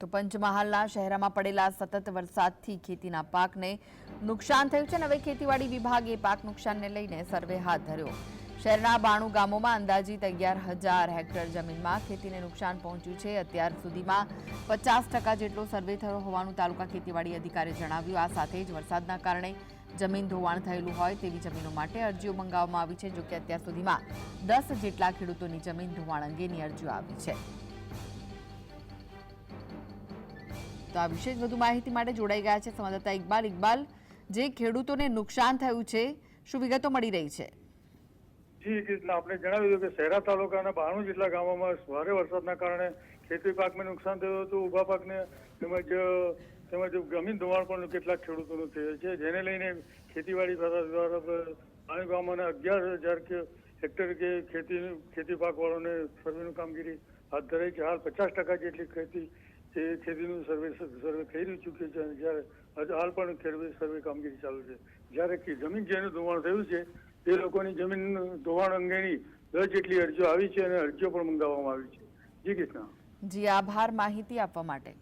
તો પંચમહાલના શહેરમાં પડેલા સતત વરસાદથી ખેતીના પાકને નુકસાન થયું છે અને હવે ખેતીવાડી વિભાગે પાક નુકસાનને લઈને સર્વે હાથ ધર્યો। શહેરના 92 ગામોમાં અંદાજિત 11,000 હેક્ટર જમીનમાં ખેતીને નુકસાન પહોંચ્યું છે। અત્યાર સુધીમાં 50% જેટલો સર્વે થયો હોવાનું તાલુકા ખેતીવાડી અધિકારીએ જણાવ્યું। આ સાથે જ વરસાદના કારણે જમીન ધોવાણ થયેલું હોય તેવી જમીનો માટે અરજીઓ મંગાવવામાં આવી છે। જો કે અત્યાર સુધીમાં 10 જેટલા ખેડૂતોની જમીન ધોવાણ અંગેની અરજીઓ આવી છે। તો આ વિશે વધુ માહિતી માટે જોડાઈ ગયા છે સંવાદદાતા ઇકબાલ। જે ખેડૂતોને નુકસાન થયું છે, શું વિગતો મળી રહી છે? જી આપણે જણાવ્યું કે શહેરા તાલુકાના 92 જેટલા ગામોમાં ભારે વરસાદના કારણે ખેતી પાકને નુકસાન થયું હતું। ઊભા પાકને તેમજ જમીન ધોવાણ પણ કેટલાક ખેડૂતોનું થયું છે, જેને લઈને ખેતીવાડી દ્વારા 92 ગામોના 11,000 હેક્ટર કે ખેતી પાક વાળોને સર્વેનું કામગીરી હાથ ધરાઈ છે। હાલ 50% જેટલી ખેતીનું સર્વે થઈ ચૂક્યું છે, જ્યારે હાલ પણ સર્વે કામગીરી ચાલુ છે। જ્યારે જમીન જેનું ધોવાણ થયું છે તે લોકોની જમીન ધોવાણ અંગેની 10 જેટલી અરજીઓ આવી છે અને અરજીઓ પણ મંગાવવામાં આવી છે। જી કૃષ્ણ। જી, આભાર માહિતી આપવા માટે।